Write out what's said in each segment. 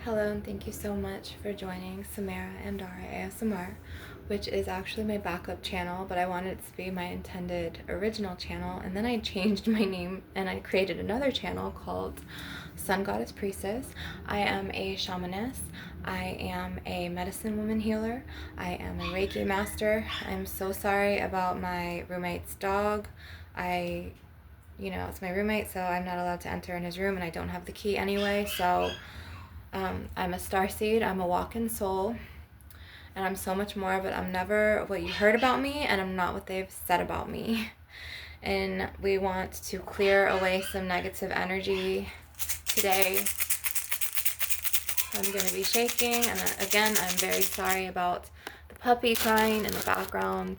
Hello, and thank you so much for joining Samara and Dara ASMR, which is actually my backup channel, but I wanted it to be my intended original channel, and then I changed my name and I created another channel called Sun Goddess Priestess. I am a shamaness. I am a medicine woman healer. I am a Reiki master. I'm so sorry about my roommate's dog. It's my roommate, so I'm not allowed to enter in his room, and I don't have the key anyway, so I'm a starseed, I'm a walk-in soul, and I'm so much more, but I'm never what you heard about me, and I'm not what they've said about me. And we want to clear away some negative energy today. I'm going to be shaking, and again, I'm very sorry about the puppy crying in the background.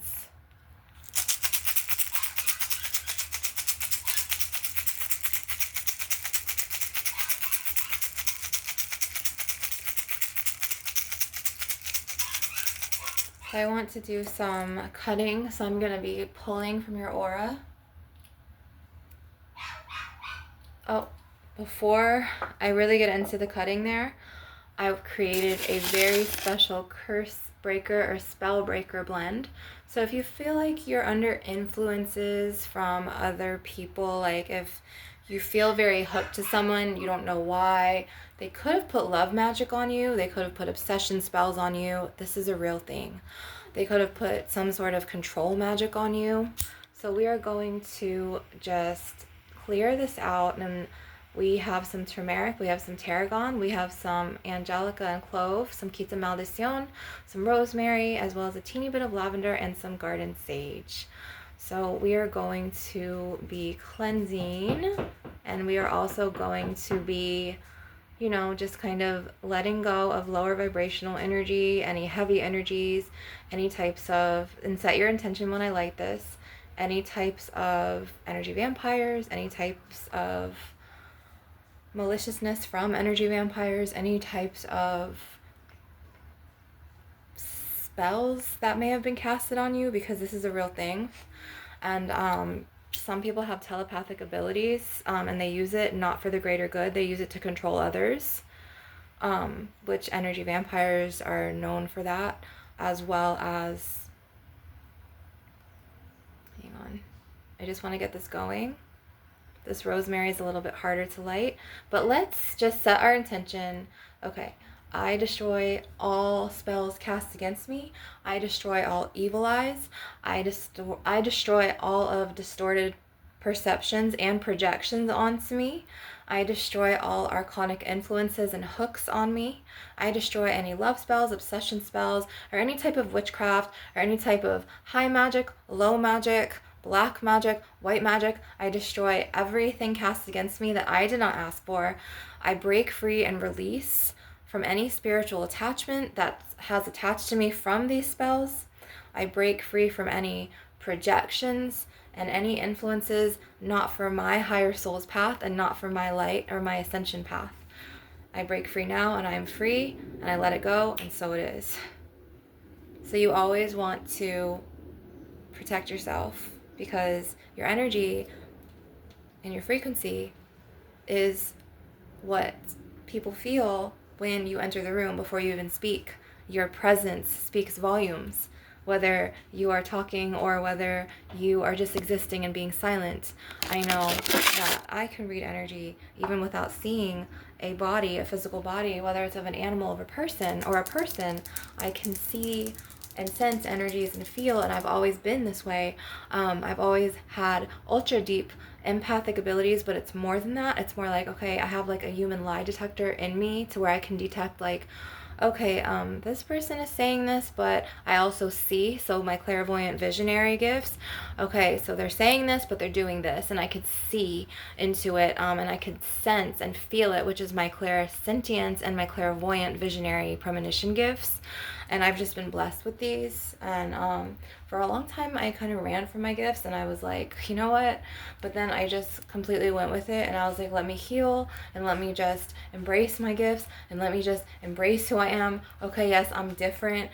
I want to do some cutting, so I'm going to be pulling from your aura. Oh, before I really get into the cutting there, I've created a very special curse breaker or spell breaker blend. So if you feel like you're under influences from other people, like if you feel very hooked to someone, you don't know why, they could have put love magic on you, they could have put obsession spells on you. This is a real thing. They could have put some sort of control magic on you. So we are going to just clear this out, and we have some turmeric, we have some tarragon, we have some angelica and clove, some quita maldición, some rosemary, as well as a teeny bit of lavender and some garden sage. So we are going to be cleansing, and we are also going to be, just kind of letting go of lower vibrational energy, any heavy energies, any types of, and set your intention when I light this, any types of energy vampires, any types of maliciousness from energy vampires, any types of spells that may have been casted on you, because this is a real thing. And some people have telepathic abilities, and they use it not for the greater good. They use it to control others, which energy vampires are known for that, as well as, hang on, I just want to get this going. This rosemary is a little bit harder to light, but let's just set our intention. Okay, I destroy all spells cast against me. I destroy all evil eyes. I destroy all of distorted perceptions and projections onto me. I destroy all archonic influences and hooks on me. I destroy any love spells, obsession spells, or any type of witchcraft, or any type of high magic, low magic, black magic, white magic. I destroy everything cast against me that I did not ask for. I break free and release from any spiritual attachment that has attached to me from these spells. I break free from any projections and any influences not for my higher soul's path and not for my light or my ascension path. I break free now, and I am free, and I let it go, and so it is. So you always want to protect yourself, because your energy and your frequency is what people feel when you enter the room before you even speak. Your presence speaks volumes, whether you are talking or whether you are just existing and being silent. I know that I can read energy even without seeing a body, a physical body, whether it's of an animal, of a person, or a person. I can see and sense energies and feel, and I've always been this way. I've always had ultra deep empathic abilities, but it's more than that. It's more like, okay, I have like a human lie detector in me to where I can detect like, okay, this person is saying this, but I also see, so my clairvoyant visionary gifts, okay, so they're saying this, but they're doing this, and I could see into it, and I could sense and feel it, which is my clairsentience and my clairvoyant visionary premonition gifts. And I've just been blessed with these, and for a long time I kind of ran from my gifts, and I was like, you know what, but then I just completely went with it, and I was like, let me heal, and let me just embrace my gifts, and let me just embrace who I am. Okay, yes, I'm different,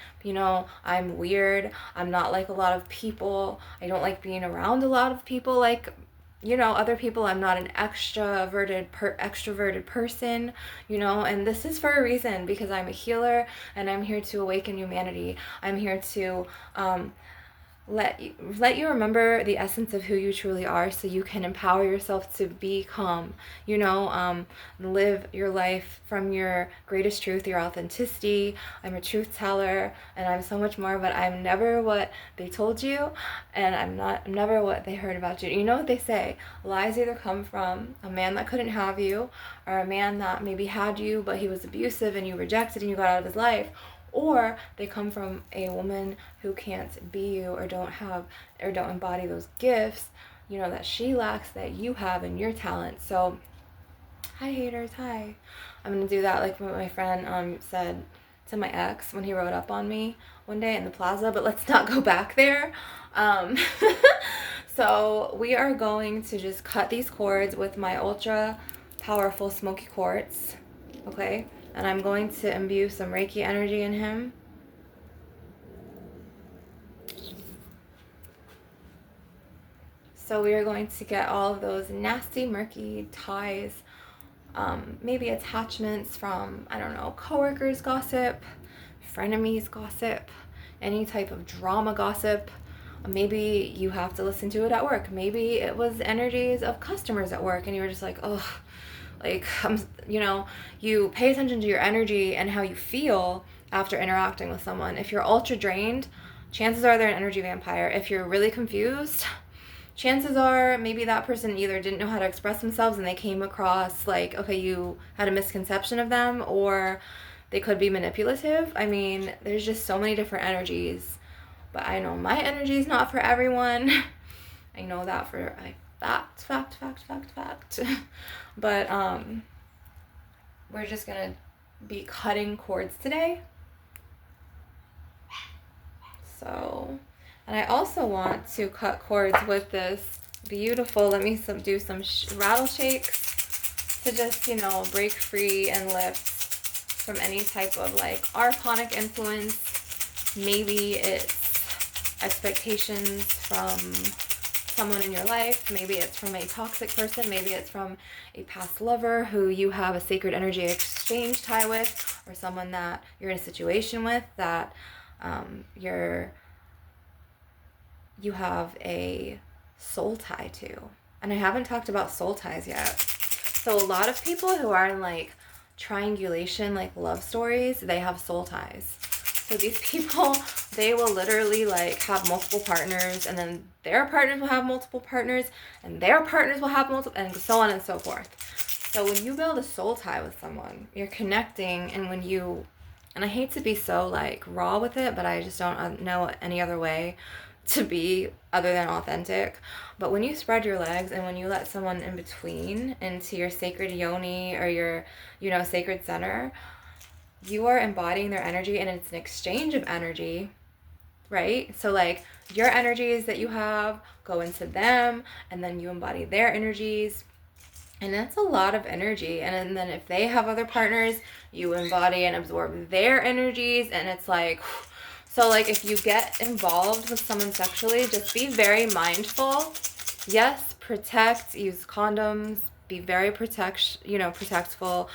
I'm weird, I'm not like a lot of people, I don't like being around a lot of people like other people. I'm not an extroverted person, and this is for a reason, because I'm a healer and I'm here to awaken humanity. I'm here to let you remember the essence of who you truly are, so you can empower yourself to become, live your life from your greatest truth, your authenticity. I'm a truth teller, and I'm so much more, but I'm never what they told you, and I'm never what they heard about you. You know what they say? Lies either come from a man that couldn't have you, or a man that maybe had you, but he was abusive and you rejected and you got out of his life, or they come from a woman who can't be you, or don't embody those gifts, that she lacks, that you have in your talent. So, hi haters, hi. I'm gonna do that like what my friend said to my ex when he rode up on me one day in the plaza, but let's not go back there. So we are going to just cut these cords with my ultra powerful smoky quartz, okay? And I'm going to imbue some Reiki energy in him. So we are going to get all of those nasty, murky ties, maybe attachments from, I don't know, coworkers gossip, frenemies gossip, any type of drama gossip. Maybe you have to listen to it at work. Maybe it was energies of customers at work and you were just like, oh, like, you pay attention to your energy and how you feel after interacting with someone. If you're ultra drained, chances are they're an energy vampire. If you're really confused, chances are maybe that person either didn't know how to express themselves and they came across like, okay, you had a misconception of them, or they could be manipulative. I mean, there's just so many different energies. But I know my energy is not for everyone. I know that for a fact. But we're just gonna be cutting cords today. So, and I also want to cut cords with this beautiful, let me do some rattle shakes to just, break free and lift from any type of like archonic influence. Maybe it's expectations from someone in your life. Maybe it's from a toxic person. Maybe it's from a past lover who you have a sacred energy exchange tie with, or someone that you're in a situation with that you have a soul tie to. And I haven't talked about soul ties yet. So a lot of people who are in like triangulation, like love stories, they have soul ties. So these people, they will literally like have multiple partners, and then their partners will have multiple partners, and their partners will have multiple, and so on and so forth. So when you build a soul tie with someone, you're connecting, and and I hate to be so like raw with it, but I just don't know any other way to be other than authentic. But when you spread your legs and when you let someone in between into your sacred yoni or your, sacred center, you are embodying their energy, and it's an exchange of energy, right? So like your energies that you have go into them, and then you embody their energies, and that's a lot of energy. And then if they have other partners, you embody and absorb their energies, and it's like, so like if you get involved with someone sexually, just be very mindful. Yes, protect, use condoms, be very protectful.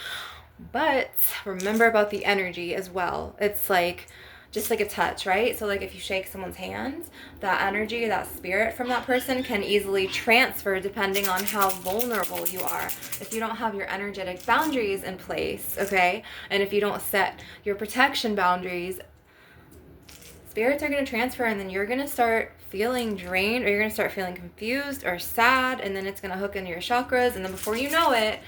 But remember about the energy as well. It's like just like a touch, right? So like if you shake someone's hand, that energy, that spirit from that person can easily transfer depending on how vulnerable you are. If you don't have your energetic boundaries in place, okay? And if you don't set your protection boundaries, spirits are going to transfer, and then you're going to start feeling drained, or you're going to start feeling confused or sad, and then it's going to hook into your chakras, and then before you know it,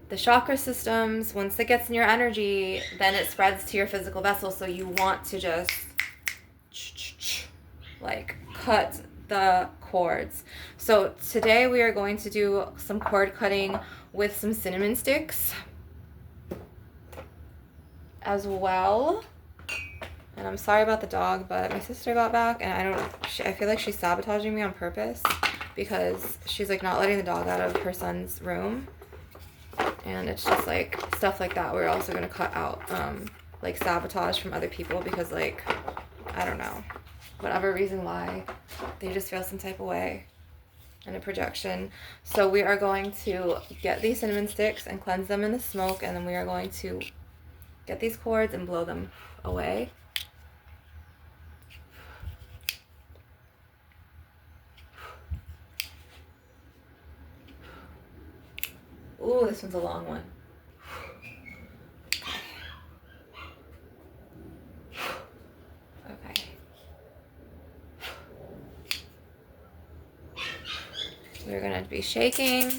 the chakra systems, once it gets in your energy, then it spreads to your physical vessel. So you want to just like cut the cords. So today we are going to do some cord cutting with some cinnamon sticks as well. And I'm sorry about the dog, but my sister got back, and I feel like she's sabotaging me on purpose, because she's like not letting the dog out of her son's room. And it's just like stuff like that. We're also gonna cut out like sabotage from other people, because like, I don't know, whatever reason why, they just feel some type of way. and a projection. So we are going to get these cinnamon sticks and cleanse them in the smoke, and then we are going to get these cords and blow them away. Ooh, this one's a long one. Okay. We're going to be shaking.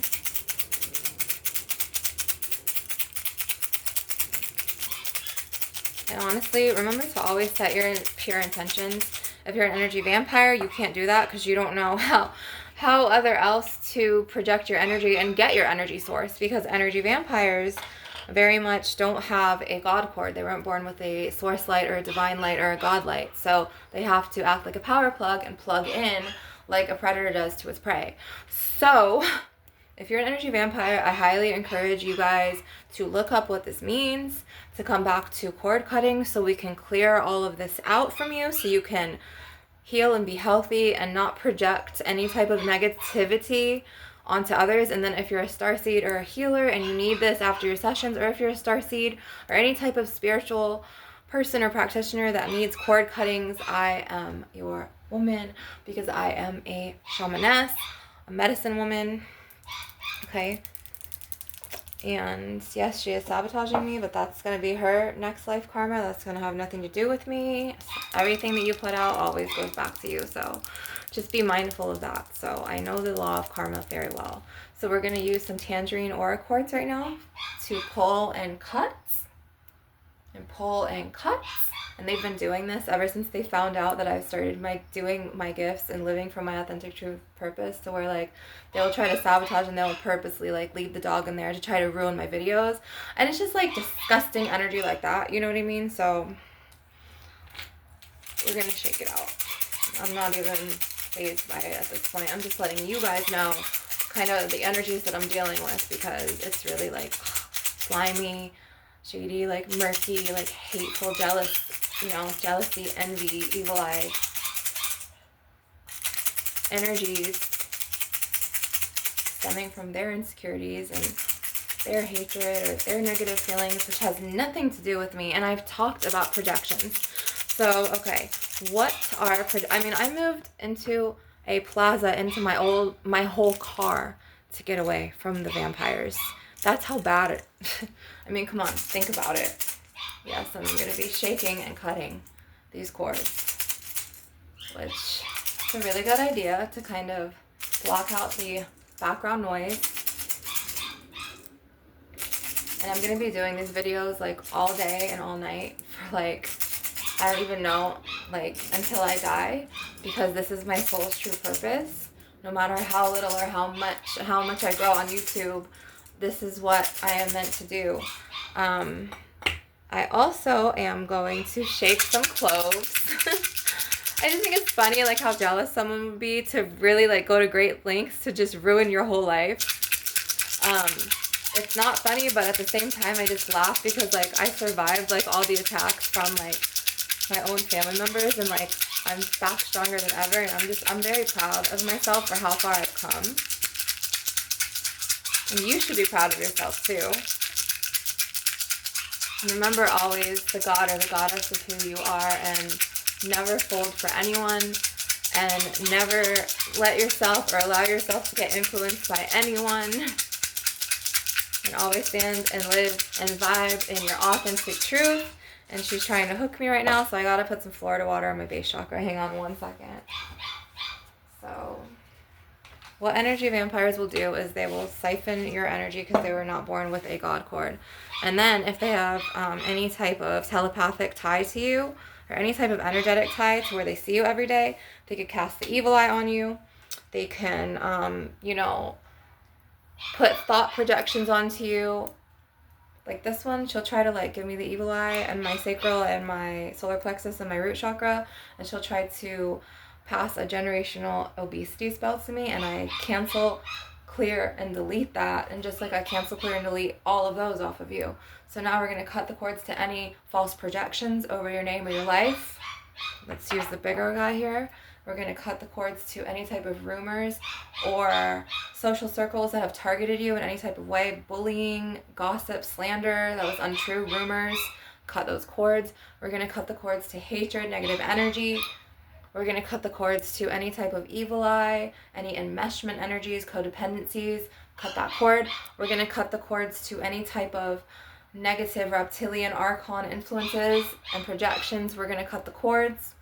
And honestly, remember to always set your pure intentions. If you're an energy vampire, you can't do that because you don't know how other else to project your energy and get your energy source, because energy vampires very much don't have a God cord. They weren't born with a source light or a divine light or a God light. So they have to act like a power plug and plug in like a predator does to its prey. So if you're an energy vampire, I highly encourage you guys to look up what this means, to come back to cord cutting so we can clear all of this out from you, so you can heal and be healthy and not project any type of negativity onto others. And then if you're a starseed or a healer and you need this after your sessions, or if you're a starseed or any type of spiritual person or practitioner that needs cord cuttings, I am your woman, because I am a shamaness, a medicine woman. Okay. And yes, she is sabotaging me, but that's going to be her next life karma. That's going to have nothing to do with me. Everything that you put out always goes back to you. So just be mindful of that. So I know the law of karma very well. So we're going to use some tangerine aura cords right now to pull and cut. And pull and cut. And they've been doing this ever since they found out that I've started doing my gifts and living from my authentic true purpose, to where like they'll try to sabotage and they'll purposely like leave the dog in there to try to ruin my videos. And it's just like disgusting energy like that, you know what I mean? So we're gonna shake it out. I'm not even fazed by it at this point. I'm just letting you guys know kind of the energies that I'm dealing with, because it's really like slimy, shady, like murky, like hateful, jealous, you know, jealousy, envy, evil eye energies stemming from their insecurities and their hatred or their negative feelings, which has nothing to do with me. And I've talked about projections. So, okay, I moved into a plaza into my whole car to get away from the vampires. That's how bad it, I mean, come on, think about it. Yes, I'm going to be shaking and cutting these cords, which is a really good idea to kind of block out the background noise. And I'm going to be doing these videos like all day and all night for like, I don't even know, like until I die, because this is my soul's true purpose. No matter how little or how much I grow on YouTube, this is what I am meant to do. I also am going to shake some cloves. I just think it's funny like how jealous someone would be to really like go to great lengths to just ruin your whole life. It's not funny, but at the same time I just laugh, because like I survived like all the attacks from like my own family members, and like I'm back stronger than ever, and I'm very proud of myself for how far I've come. And you should be proud of yourself too. And remember always the god or the goddess of who you are, and never fold for anyone, and never let yourself or allow yourself to get influenced by anyone. And always stand and live and vibe in your authentic truth. And she's trying to hook me right now, so I gotta put some Florida water on my base chakra. Hang on one second. So what energy vampires will do is they will siphon your energy because they were not born with a God cord. And then if they have any type of telepathic tie to you, or any type of energetic tie to where they see you every day, they could cast the evil eye on you. They can, you know, put thought projections onto you. Like this one, she'll try to like give me the evil eye and my sacral and my solar plexus and my root chakra, and she'll try to pass a generational obesity spell to me, and I cancel, clear, and delete that, and just like I cancel, clear, and delete all of those off of you. So now we're going to cut the cords to any false projections over your name or your life. Let's use the bigger guy here. We're going to cut the cords to any type of rumors or social circles that have targeted you in any type of way. Bullying, gossip, slander that was untrue, rumors. Cut those cords. We're going to cut the cords to hatred, negative energy. We're going to cut the cords to any type of evil eye, any enmeshment energies, codependencies. Cut that cord. We're going to cut the cords to any type of negative reptilian archon influences and projections. We're going to cut the cords.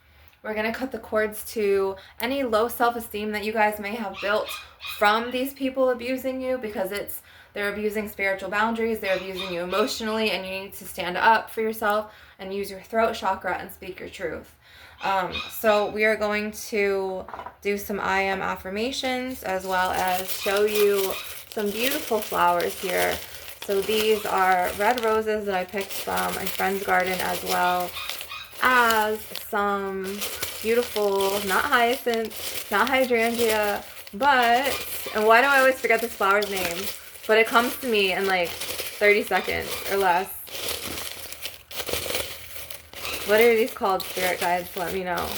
We're going to cut the cords to any low self-esteem that you guys may have built from these people abusing you, because they're abusing spiritual boundaries, they're abusing you emotionally, and you need to stand up for yourself and use your throat chakra and speak your truth. So we are going to do some I am affirmations, as well as show you some beautiful flowers here. So these are red roses that I picked from a friend's garden, as well as some beautiful, not hyacinth, not hydrangea, but, and why do I always forget this flower's name? But it comes to me in like 30 seconds or less. What are these called, spirit guides? Let me know.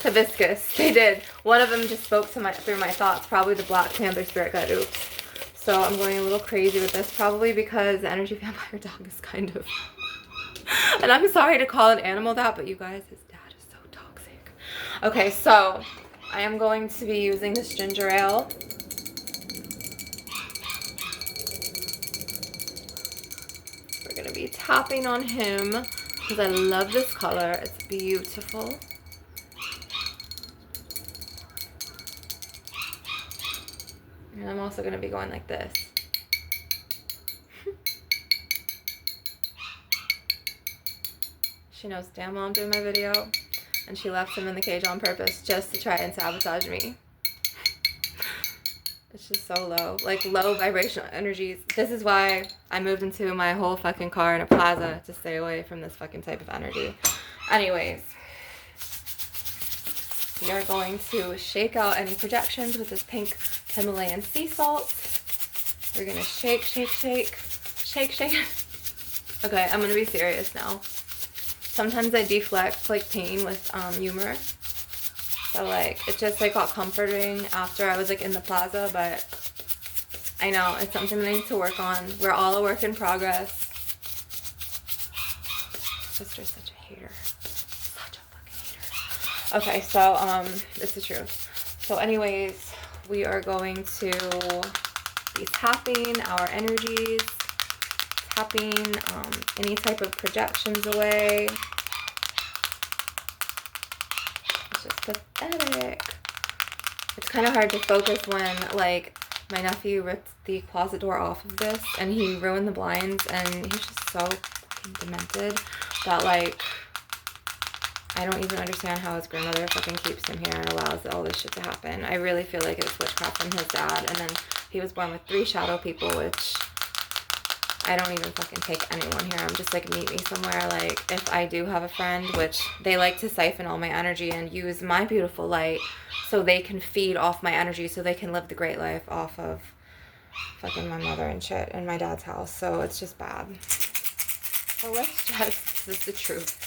Hibiscus. They did. One of them just spoke to through my thoughts. Probably the Black Panther spirit guide. Oops. So I'm going a little crazy with this. Probably because the energy vampire dog is kind of... And I'm sorry to call an animal that, but you guys, his dad is so toxic. Okay, so I am going to be using this ginger ale. We're going to be tapping on him because I love this color. It's beautiful. And I'm also going to be going like this. She knows damn well I'm doing my video, and she left him in the cage on purpose just to try and sabotage me. It's just so low, like low vibrational energies. This is why I moved into my whole fucking car in a plaza, to stay away from this fucking type of energy. Anyways, we are going to shake out any projections with this pink Himalayan sea salt. We're gonna shake, shake, shake, shake, shake. Okay, I'm gonna be serious now. Sometimes I deflect like pain with humor. So like it just like got comforting after I was like in the plaza, but I know it's something that I need to work on. We're all a work in progress. Sister's such a hater. Such a fucking hater. Okay, so it's the truth. So anyways, we are going to be tapping our energies, tapping any type of projections away. It's just pathetic. It's kind of hard to focus when, like, my nephew ripped the closet door off of this and he ruined the blinds, and he's just so fucking demented that, like, I don't even understand how his grandmother fucking keeps him here and allows all this shit to happen. I really feel like it's witchcraft from his dad, and then he was born with 3 shadow people, which I don't even fucking take anyone here. I'm just like, meet me somewhere. Like, if I do have a friend, which they like to siphon all my energy and use my beautiful light so they can feed off my energy, so they can live the great life off of fucking my mother and shit in my dad's house. So it's just bad. So let's just, this is the truth.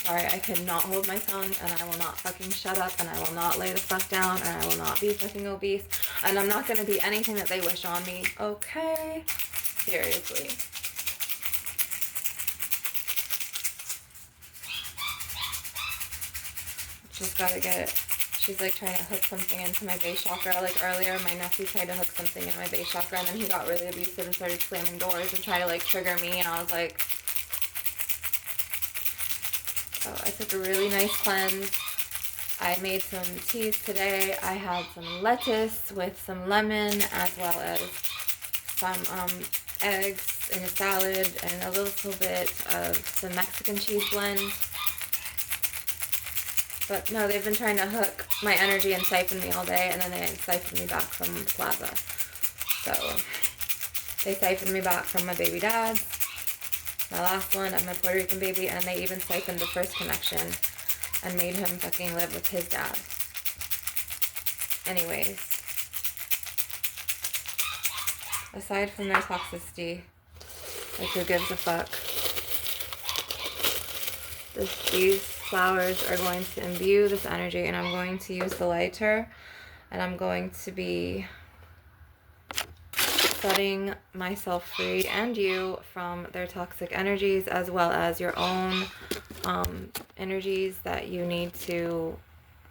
Sorry, I cannot hold my tongue, and I will not fucking shut up, and I will not lay the fuck down, and I will not be fucking obese, and I'm not going to be anything that they wish on me, okay? Seriously. Just gotta get it. She's like trying to hook something into my base chakra. Like earlier, my nephew tried to hook something in my base chakra, and then he got really abusive and started slamming doors and trying to like trigger me, and I was like... So I took a really nice cleanse. I made some teas today. I had some lettuce with some lemon, as well as some eggs in a salad and a little bit of some Mexican cheese blend. But no, they've been trying to hook my energy and siphon me all day, and then they siphoned me back from the plaza. So they siphoned me back from my baby dad's, my last one, and my Puerto Rican baby, and they even siphoned the first connection and made him fucking live with his dad. Anyways, aside from their toxicity, like, who gives a fuck? These flowers are going to imbue this energy, and I'm going to use the lighter, and I'm going to be setting myself free and you from their toxic energies, as well as your own energies that you need to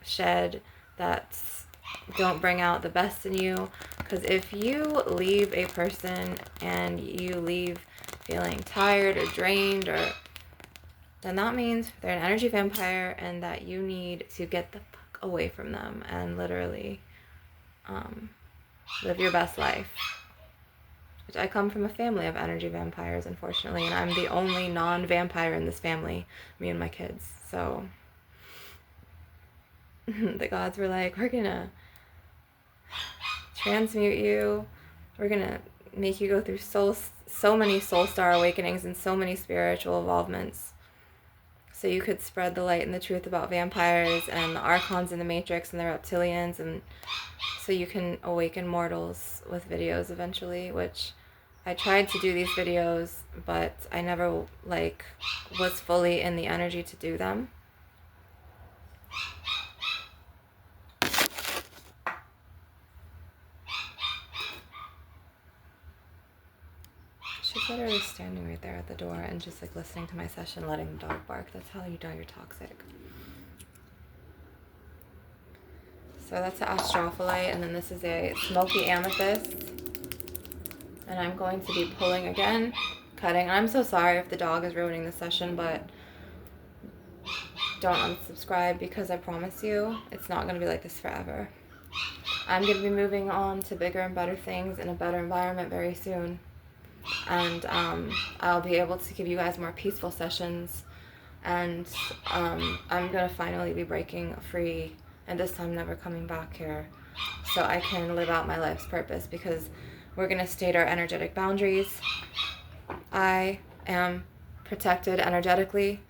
shed that don't bring out the best in you. Because if you leave a person and you leave feeling tired or drained, or then that means they're an energy vampire and that you need to get the fuck away from them and literally live your best life. Which I come from a family of energy vampires, unfortunately, and I'm the only non-vampire in this family, me and my kids. So the gods were like, we're gonna transmute you, we're gonna make you go through so many soul star awakenings and so many spiritual evolvements, so you could spread the light and the truth about vampires and the archons in the matrix and the reptilians, and so you can awaken mortals with videos eventually. Which I tried to do these videos, but I never was fully in the energy to do them. She said I was standing right there at the door and just listening to my session, letting the dog bark. That's how you know you're toxic. So that's an astrophyllite, and then this is a smoky amethyst. And I'm going to be pulling again, cutting. And I'm so sorry if the dog is ruining the session, but don't unsubscribe, because I promise you it's not going to be like this forever. I'm going to be moving on to bigger and better things in a better environment very soon. And I'll be able to give you guys more peaceful sessions. And I'm going to finally be breaking free, and this time never coming back here, so I can live out my life's purpose, because we're going to state our energetic boundaries. I am protected energetically.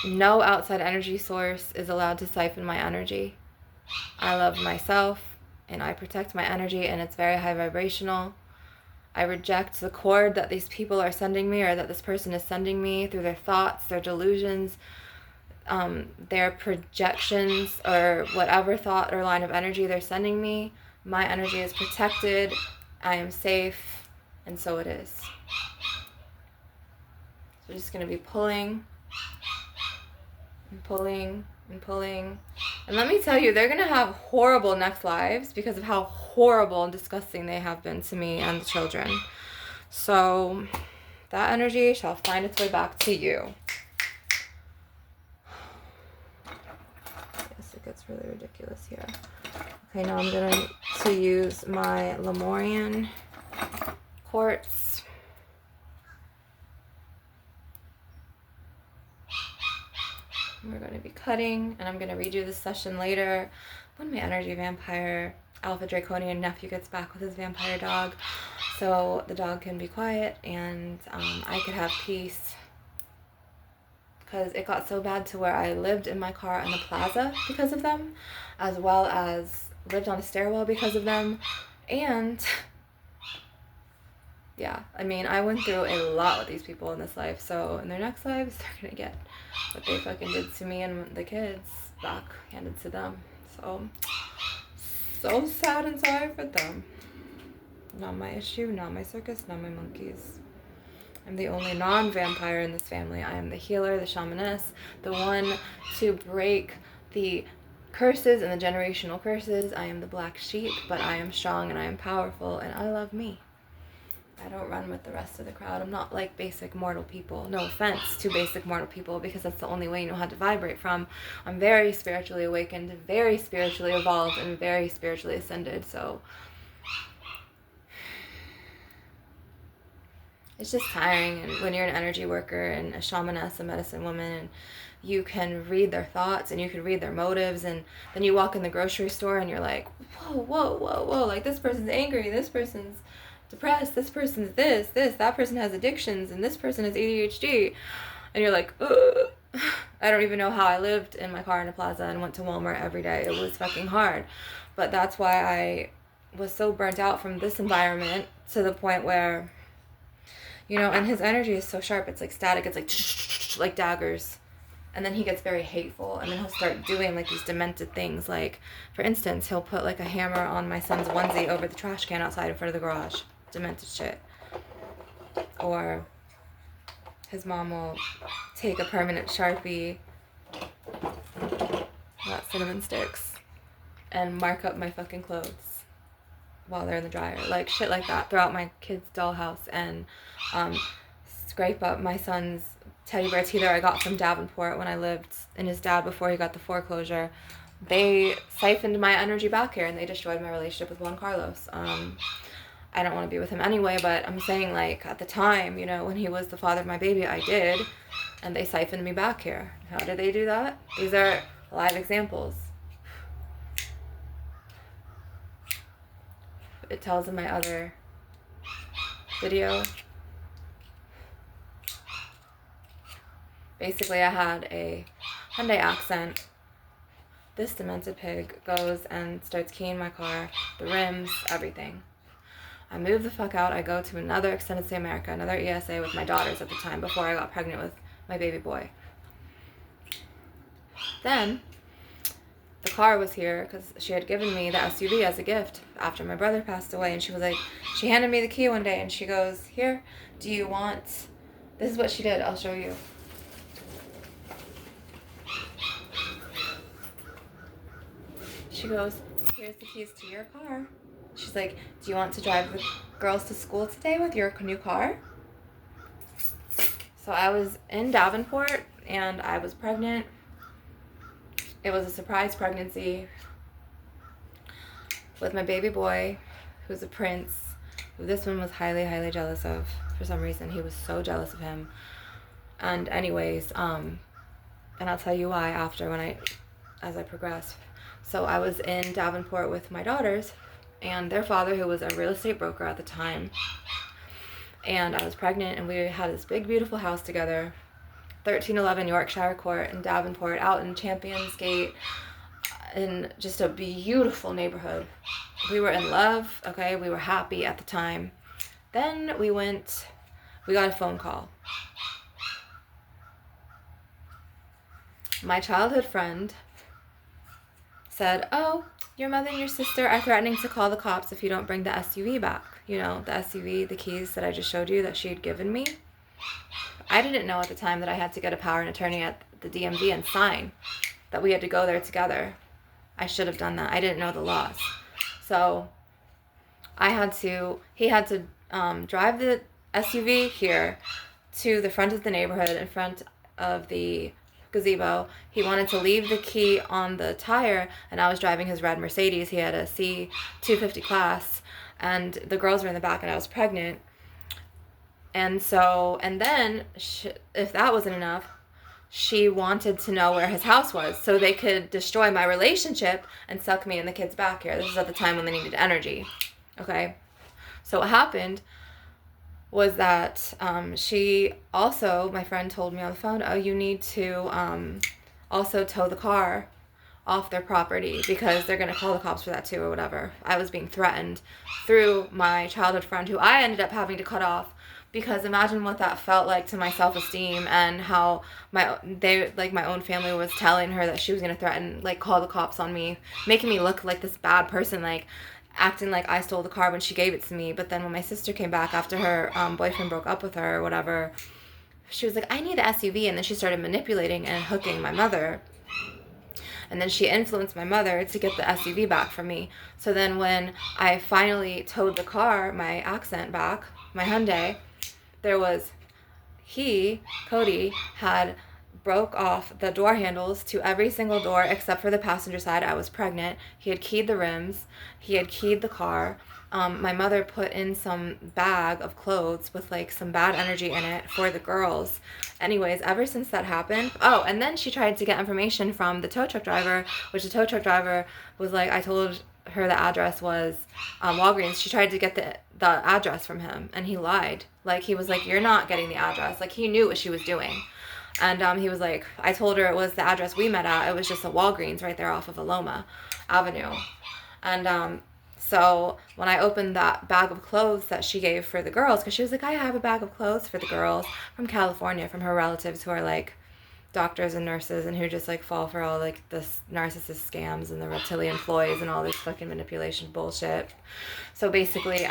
No outside energy source is allowed to siphon my energy. I love myself, and I protect my energy, and it's very high vibrational. I reject the cord that these people are sending me, or that this person is sending me through their thoughts, their delusions, their projections, or whatever thought or line of energy they're sending me. My energy is protected. I am safe, and so it is. So we're just going to be pulling and pulling and pulling. And let me tell you, they're going to have horrible next lives because of how horrible and disgusting they have been to me and the children. So that energy shall find its way back to you. Yes, it gets really ridiculous here. Okay, now I'm going to use my Lemurian quartz. We're going to be cutting, and I'm going to redo this session later when my energy vampire alpha draconian nephew gets back with his vampire dog, so the dog can be quiet and I could have peace, because it got so bad to where I lived in my car in the plaza because of them, as well as lived on a stairwell because of them. And yeah, I mean, I went through a lot with these people in this life, so in their next lives they're gonna get what they fucking did to me and the kids back handed to them. So sad and sorry for them. Not my issue, not my circus, not my monkeys. I'm the only non-vampire in this family. I am the healer, the shamaness, the one to break the curses and the generational curses. I am the black sheep, but I am strong and I am powerful, and I love me. I don't run with the rest of the crowd. I'm not like basic mortal people. No offense to basic mortal people, because that's the only way you know how to vibrate from. I'm very spiritually awakened, very spiritually evolved, and very spiritually ascended. So it's just tiring. And when you're an energy worker and a shamaness, a medicine woman, and you can read their thoughts and you can read their motives, and then you walk in the grocery store and you're like, whoa, like this person's angry, this person's depressed, this person's this, that person has addictions, and this person has ADHD, and you're like, ugh. I don't even know how I lived in my car in a plaza and went to Walmart every day. It was fucking hard. But that's why I was so burnt out from this environment, to the point where, you know, and his energy is so sharp, it's like static, it's like daggers. And then he gets very hateful, and then he'll start doing like these demented things. Like, for instance, he'll put like a hammer on my son's onesie over the trash can outside in front of the garage. Demented shit. Or his mom will take a permanent Sharpie, not cinnamon sticks, and mark up my fucking clothes while they're in the dryer. Like shit like that throughout my kid's dollhouse, and scrape up my son's teddy bear teether I got from Davenport when I lived in his dad before he got the foreclosure. They siphoned my energy back here, and they destroyed my relationship with Juan Carlos. I don't want to be with him anyway, but I'm saying, like, at the time, you know, when he was the father of my baby, I did, and they siphoned me back here. How did they do that? These are live examples. It tells in my other video. Basically, I had a Hyundai Accent. This demented pig goes and starts keying my car, the rims, everything. I move the fuck out. I go to another extended stay America, another ESA with my daughters at the time before I got pregnant with my baby boy. Then the car was here because she had given me the SUV as a gift after my brother passed away, and she was like, she handed me the key one day and she goes, here, do you want, this is what she did, I'll show you. She goes, here's the keys to your car. She's like, do you want to drive the girls to school today with your new car? So I was in Davenport and I was pregnant. It was a surprise pregnancy with my baby boy, who's a prince, who this one was highly, highly jealous of. For some reason, he was so jealous of him. And anyways, and I'll tell you why after as I progress. So I was in Davenport with my daughters and their father, who was a real estate broker at the time. And I was pregnant, and we had this big, beautiful house together, 1311 Yorkshire Court in Davenport, out in Champions Gate, in just a beautiful neighborhood. We were in love, okay? We were happy at the time. Then we got a phone call. My childhood friend said, oh, your mother and your sister are threatening to call the cops if you don't bring the SUV back. You know, the SUV, the keys that I just showed you that she had given me. I didn't know at the time that I had to get a power and attorney at the DMV and sign that we had to go there together. I should have done that. I didn't know the laws. So he had to drive the SUV here to the front of the neighborhood, in front of the gazebo. He wanted to leave the key on the tire, and I was driving his red Mercedes. He had a C250 class, and the girls were in the back, and I was pregnant. And then if that wasn't enough, she wanted to know where his house was so they could destroy my relationship and suck me and the kids back here. This was at the time when they needed energy. Okay? So what happened was that she also, my friend told me on the phone, oh, you need to also tow the car off their property because they're going to call the cops for that too or whatever. I was being threatened through my childhood friend, who I ended up having to cut off, because imagine what that felt like to my self-esteem, and how my own family was telling her that she was going to threaten, like, call the cops on me, making me look like this bad person, like acting like I stole the car when she gave it to me. But then when my sister came back after her boyfriend broke up with her or whatever, she was like, I need the SUV. And then she started manipulating and hooking my mother. And then she influenced my mother to get the SUV back from me. So then when I finally towed the car, my Accent back, my Hyundai, Cody, had broke off the door handles to every single door except for the passenger side. I was pregnant. He had keyed the rims. He had keyed the car. My mother put in some bag of clothes with like some bad energy in it for the girls. Anyways, ever since that happened, and then she tried to get information from the tow truck driver, which the tow truck driver was like, I told her the address was Walgreens. She tried to get the address from him, and he lied. Like, he was like, you're not getting the address. Like, he knew what she was doing. And he was like, I told her it was the address we met at. It was just a Walgreens right there off of Aloma Avenue. And so when I opened that bag of clothes that she gave for the girls, because she was like, I have a bag of clothes for the girls from California, from her relatives who are like doctors and nurses and who just like fall for all like this narcissist scams and the reptilian ploys and all this fucking manipulation bullshit. So basically,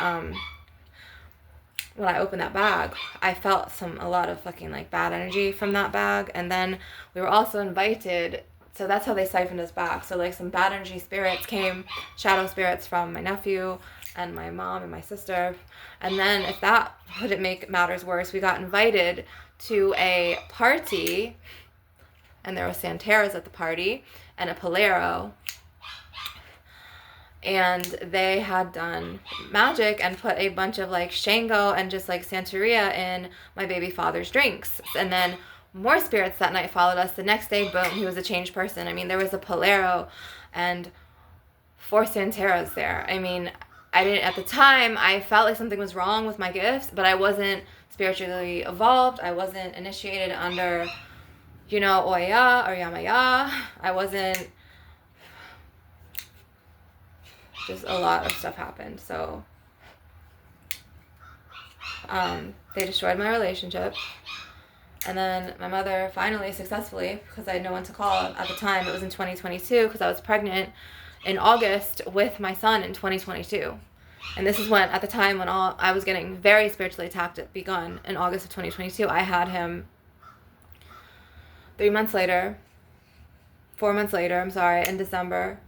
when I opened that bag, I felt a lot of fucking like bad energy from that bag. And then we were also invited, so that's how they siphoned us back. So like some bad energy spirits came, shadow spirits from my nephew and my mom and my sister. And then if that wouldn't make matters worse, we got invited to a party, and there were Santeras at the party and a Polero, and they had done magic and put a bunch of like Shango and just like Santeria in my baby father's drinks. And then more spirits that night followed us. The next day, boom, he was a changed person. I mean, there was a Polero and 4 Santeras there. I mean, I didn't, at the time, I felt like something was wrong with my gifts, but I wasn't spiritually evolved. I wasn't initiated under, you know, Oya or Yamaya. I wasn't, just a lot of stuff happened. So, they destroyed my relationship. And then my mother finally, successfully, because I had no one to call at the time, it was in 2022, because I was pregnant in August with my son in 2022. And this is when, at the time when I was getting very spiritually attacked, it begun in August of 2022. I had him 4 months later, in December.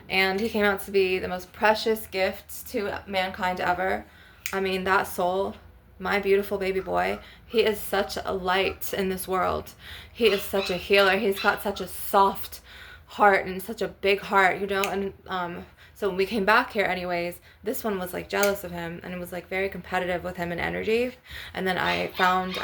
And he came out to be the most precious gift to mankind ever. I mean, that soul, my beautiful baby boy, he is such a light in this world. He is such a healer. He's got such a soft heart and such a big heart, you know. And so when we came back here anyways, this one was like jealous of him, and it was like very competitive with him in energy. And then I found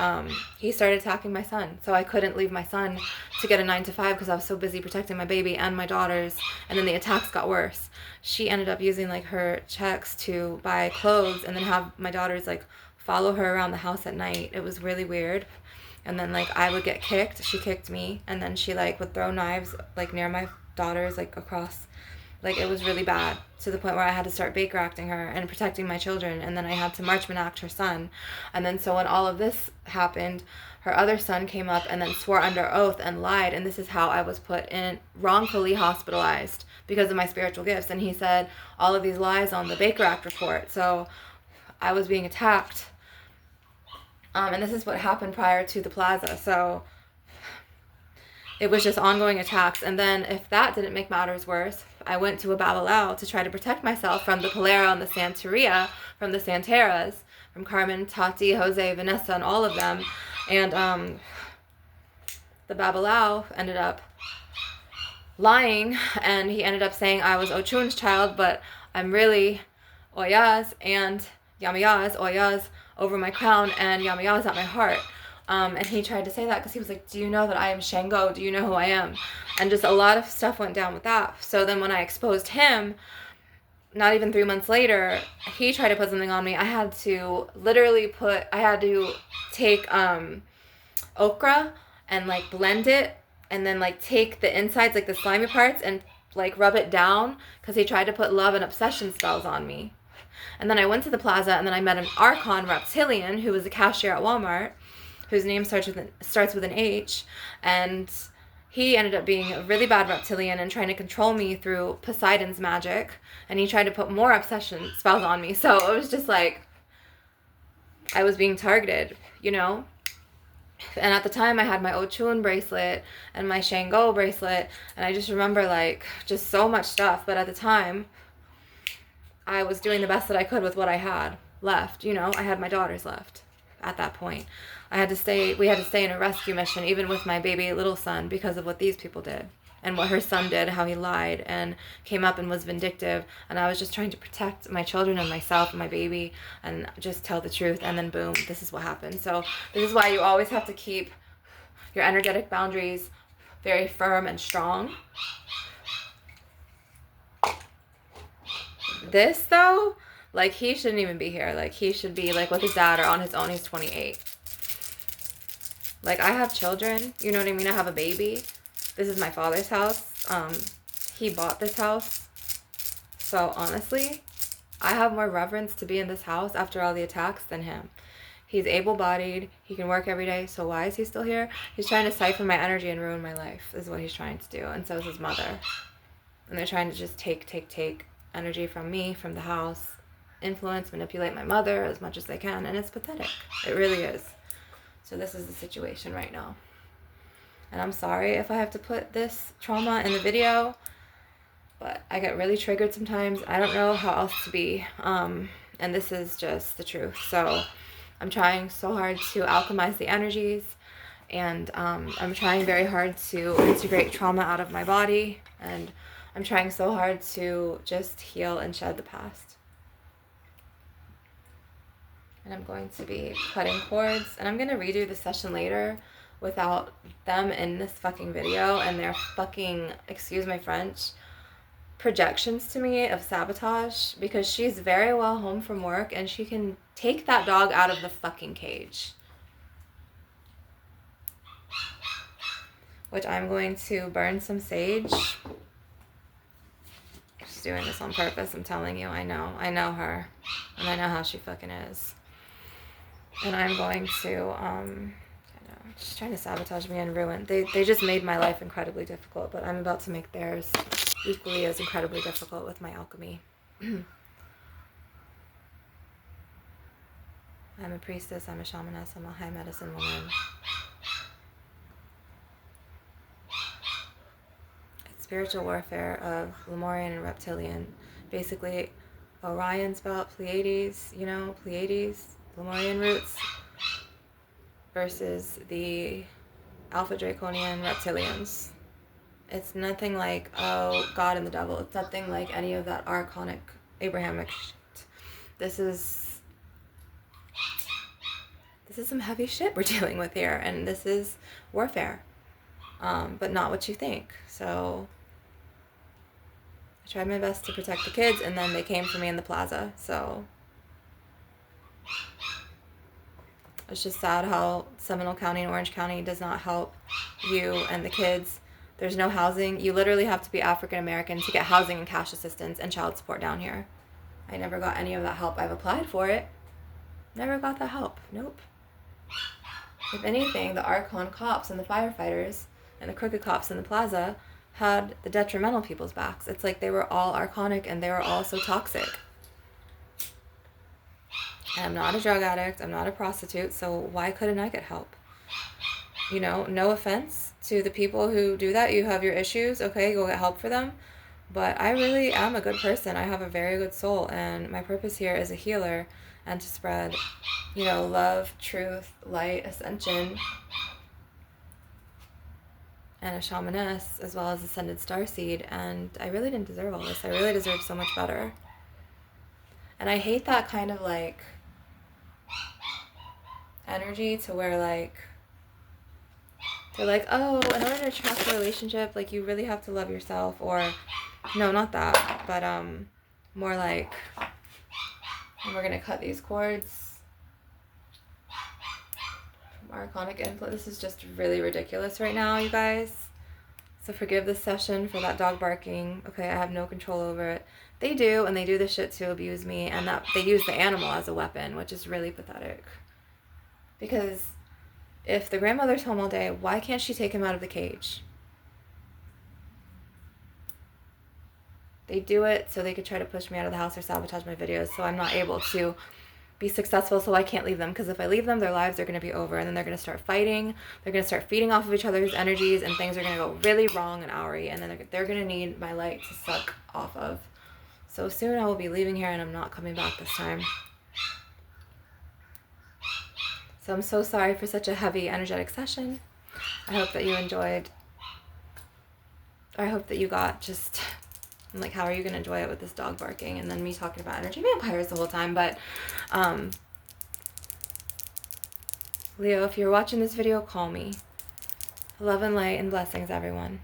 he started attacking my son, so I couldn't leave my son to get a 9-to-5 because I was so busy protecting my baby and my daughters. And then the attacks got worse. She ended up using like her checks to buy clothes and then have my daughters like follow her around the house at night. It was really weird. And then like I would get kicked, she kicked me, and then she like would throw knives like near my daughters, like across. Like, it was really bad, to the point where I had to start Baker acting her and protecting my children. And then I had to Marchman act her son. And then so when all of this happened, her other son came up and then swore under oath and lied. And this is how I was put in, wrongfully hospitalized because of my spiritual gifts. And he said all of these lies on the Baker Act report. So I was being attacked. And this is what happened prior to the plaza. So it was just ongoing attacks. And then if that didn't make matters worse, I went to a Babalao to try to protect myself from the Polero and the Santeria, from the Santeras, from Carmen, Tati, Jose, Vanessa, and all of them. And the Babalao ended up lying, and he ended up saying I was Ochun's child, but I'm really Oya's and Yamaya's. Oya's over my crown and Yamaya's at my heart. And he tried to say that because he was like, do you know that I am Shango? Do you know who I am? And just a lot of stuff went down with that. So then when I exposed him, not even 3 months later, he tried to put something on me. I had to take okra and like blend it and then like take the insides, like the slimy parts, and like rub it down because he tried to put love and obsession spells on me. And then I went to the plaza, and then I met an Archon reptilian who was a cashier at Walmart, whose name starts with an H, and he ended up being a really bad reptilian and trying to control me through Poseidon's magic, and he tried to put more obsession spells on me. So it was just like I was being targeted, you know? And at the time I had my Ochun bracelet and my Shango bracelet, and I just remember like just so much stuff. But at the time I was doing the best that I could with what I had left, you know? I had my daughters left at that point. We had to stay in a rescue mission, even with my baby little son, because of what these people did and what her son did, how he lied and came up and was vindictive. And I was just trying to protect my children and myself and my baby and just tell the truth. And then boom, this is what happened. So this is why you always have to keep your energetic boundaries very firm and strong. This though, like, he shouldn't even be here. Like, he should be like with his dad or on his own. He's 28. Like, I have children, you know what I mean? I have a baby. This is my father's house. He bought this house. So honestly, I have more reverence to be in this house after all the attacks than him. He's able-bodied. He can work every day. So why is he still here? He's trying to siphon my energy and ruin my life is what he's trying to do. And so is his mother. And they're trying to just take energy from me, from the house, influence, manipulate my mother as much as they can. And it's pathetic. It really is. So this is the situation right now. And I'm sorry if I have to put this trauma in the video, but I get really triggered sometimes. I don't know how else to be. And this is just the truth. So I'm trying so hard to alchemize the energies, and I'm trying very hard to integrate trauma out of my body, and I'm trying so hard to just heal and shed the past. And I'm going to be cutting cords, and I'm going to redo the session later without them in this fucking video and their fucking, excuse my French, projections to me of sabotage, because she's very well home from work and she can take that dog out of the fucking cage. Which I'm going to burn some sage. She's doing this on purpose, I'm telling you. I know her, and I know how she fucking is. And I'm going to she's trying to sabotage me and ruin. They just made my life incredibly difficult, but I'm about to make theirs equally as incredibly difficult with my alchemy. I'm a priestess, I'm a shamaness, I'm a high medicine woman. It's spiritual warfare of Lemurian and Reptilian. Basically, Orion's belt, Pleiades, Pleiades, Lemurian roots, versus the Alpha Draconian Reptilians. It's nothing like, oh, God and the devil. It's nothing like any of that archonic Abrahamic shit. This is some heavy shit we're dealing with here, and this is warfare, but not what you think. So I tried my best to protect the kids, and then they came for me in the plaza. So it's just sad how Seminole County and Orange County does not help you and the kids. There's no housing. You literally have to be African American to get housing and cash assistance and child support down here. I never got any of that help. I've applied for it. Never got that help. Nope. If anything, the Archon cops and the firefighters and the crooked cops in the plaza had the detrimental people's backs. It's like they were all archonic and they were all so toxic. And I'm not a drug addict. I'm not a prostitute. So why couldn't I get help? No offense to the people who do that. You have your issues. Okay, go get help for them. But I really am a good person. I have a very good soul. And my purpose here is a healer and to spread, love, truth, light, ascension, and a shamaness, as well as ascended starseed. And I really didn't deserve all this. I really deserve so much better. And I hate that kind of energy to where they're like, oh, in order to attract a relationship, you really have to love yourself. Or no, not that, but more like, we're gonna cut these cords from archonic influence. This is just really ridiculous right now, you guys. So forgive this session for that dog barking. Okay, I have no control over it. They do, and they do this shit to abuse me, and that they use the animal as a weapon, which is really pathetic. Because if the grandmother's home all day, why can't she take him out of the cage? They do it so they could try to push me out of the house or sabotage my videos, so I'm not able to be successful, so I can't leave them. Because if I leave them, their lives are going to be over, and then they're going to start fighting. They're going to start feeding off of each other's energies, and things are going to go really wrong and oury, and then they're going to need my light to suck off of. So soon I will be leaving here, and I'm not coming back this time. So I'm so sorry for such a heavy, energetic session. I hope that you enjoyed. I hope that you got just... I'm like, how are you going to enjoy it with this dog barking and then me talking about energy vampires the whole time? But, Leo, if you're watching this video, call me. Love and light and blessings, everyone.